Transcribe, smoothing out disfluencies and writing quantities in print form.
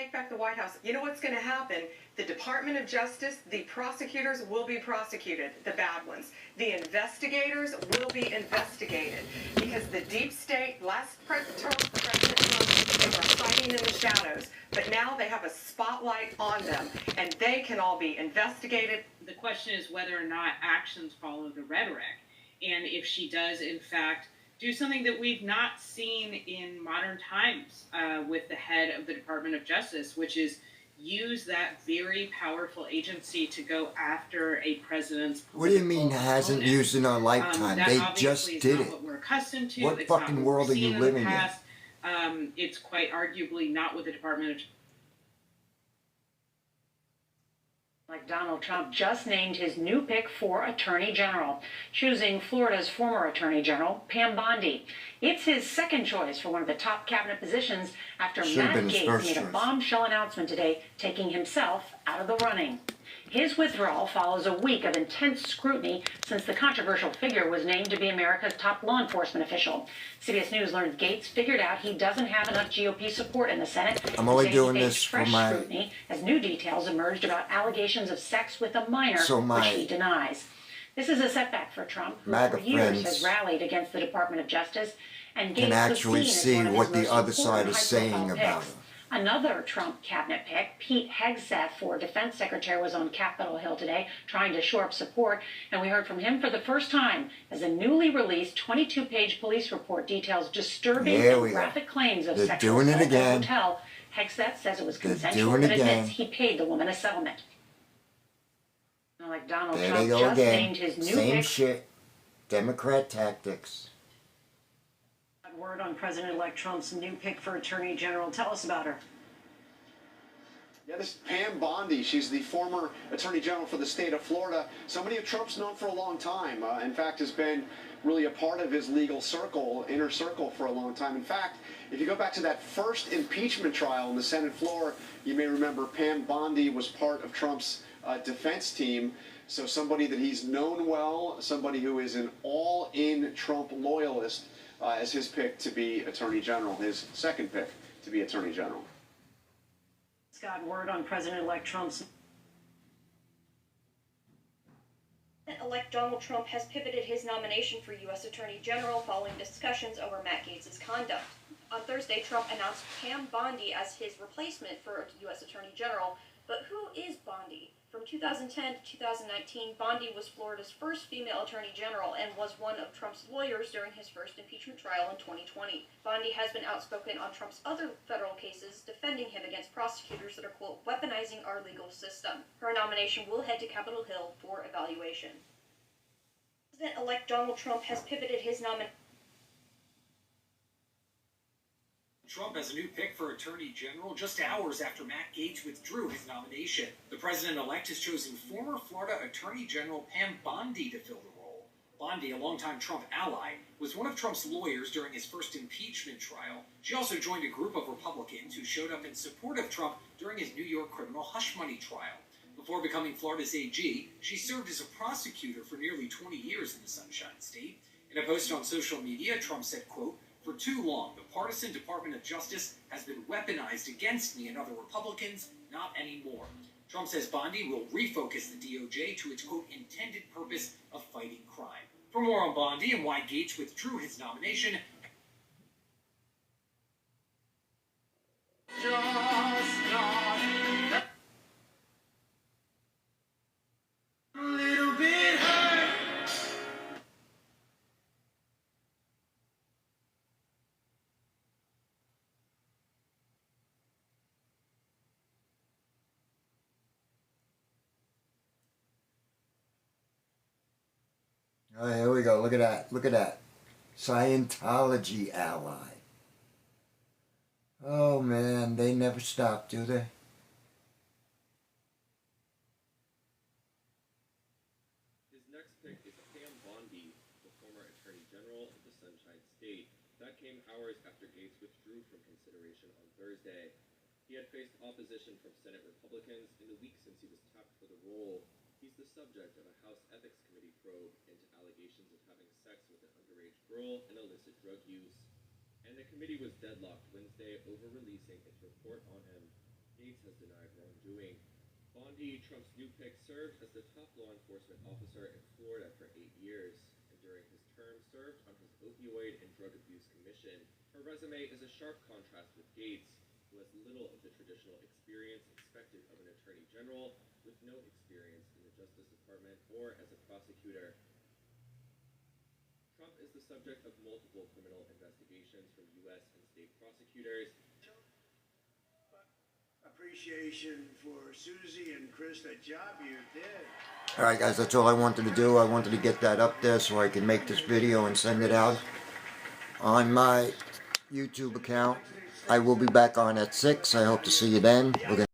Take back the White House. You know what's going to happen? The Department of Justice, the prosecutors will be prosecuted, the bad ones. The investigators will be investigated because the deep state, last President Trump, they were fighting in the shadows, but now they have a spotlight on them and they can all be investigated. The question is whether or not actions follow the rhetoric, and if she does, in fact, do something that we've not seen in modern times with the head of the Department of Justice, which is use that very powerful agency to go after a president's political What do you mean hasn't opponent. used in our lifetime? That They obviously just is did not it. what we're accustomed to. What It's not fucking what world we've are you seen living in? in? The past. It's quite arguably not what the Department of Like Donald Trump just named his new pick for Attorney General, choosing Florida's former Attorney General, Pam Bondi. It's his second choice for one of the top cabinet positions after Matt Gaetz made a bombshell announcement today, taking himself out of the running. His withdrawal follows a week of intense scrutiny since the controversial figure was named to be America's top law enforcement official. CBS News learned Gaetz figured out he doesn't have enough GOP support in the Senate. I'm only doing this for my scrutiny as new details emerged about allegations of sex with a minor, which he denies. This is a setback for Trump, who for years has rallied against the Department of Justice, and Gaetz can actually was see seen as what one of the other his side most is saying important about picks. him. Another Trump cabinet pick, Pete Hegseth, for Defense Secretary, was on Capitol Hill today trying to shore up support, and we heard from him for the first time as a newly released 22-page police report details disturbing and graphic claims of sexual assault at a hotel. Hegseth says it was consensual and admits he paid the woman a settlement. Like Donald Trump just named his new Same shit. Democrat tactics. Word on President-elect Trump's new pick for Attorney General. Tell us about her. Yeah, this is Pam Bondi. She's the former Attorney General for the state of Florida. Somebody who Trump's known for a long time. In fact, has been really a part of his legal circle, inner circle, for a long time. In fact, if you go back to that first impeachment trial on the Senate floor, you may remember Pam Bondi was part of Trump's defense team. So somebody that he's known well, somebody who is an all-in Trump loyalist, as his pick to be Attorney General, his second pick to be Attorney General. Scott, word on President-elect Trump's. President-elect Donald Trump has pivoted his nomination for U.S. Attorney General following discussions over Matt Gaetz' conduct. On Thursday, Trump announced Pam Bondi as his replacement for U.S. Attorney General. But who is Bondi? From 2010 to 2019, Bondi was Florida's first female attorney general and was one of Trump's lawyers during his first impeachment trial in 2020. Bondi has been outspoken on Trump's other federal cases, defending him against prosecutors that are, quote, weaponizing our legal system. Her nomination will head to Capitol Hill for evaluation. President-elect Donald Trump has pivoted his nomination. Trump has a new pick for Attorney General just hours after Matt Gaetz withdrew his nomination. The president-elect has chosen former Florida Attorney General Pam Bondi to fill the role. Bondi, a longtime Trump ally, was one of Trump's lawyers during his first impeachment trial. She also joined a group of Republicans who showed up in support of Trump during his New York criminal hush money trial. Before becoming Florida's AG, she served as a prosecutor for nearly 20 years in the Sunshine State. In a post on social media, Trump said, quote, "For too long, the partisan Department of Justice has been weaponized against me and other Republicans, not anymore." Trump says Bondi will refocus the DOJ to its, quote, intended purpose of fighting crime. For more on Bondi and why Gaetz withdrew his nomination, Oh, here we go. Look at that. Look at that. Scientology ally. Oh, man. They never stop, do they? His next pick is Pam Bondi, the former Attorney General of the Sunshine State. That came hours after Gaetz withdrew from consideration on Thursday. He had faced opposition from Senate Republicans in the week since he was tapped for the role. He's the subject of a House Ethics Committee probe into allegations of having sex with an underage girl and illicit drug use. And the committee was deadlocked Wednesday over releasing its report on him. Gates has denied wrongdoing. Bondi, Trump's new pick, served as the top law enforcement officer in Florida for 8 years, and during his term served on his opioid and drug abuse commission. Her resume is a sharp contrast with Gates, who has little of the traditional experience expected of an attorney general, with no experience in the Justice Department or as a prosecutor. Trump is the subject of multiple criminal investigations from U.S. and state prosecutors. Appreciation for Susie and Chris, that job you did. Alright guys, that's all I wanted to do. I wanted to get that up there so I can make this video and send it out on my YouTube account. I will be back on at 6. I hope to see you then. We're gonna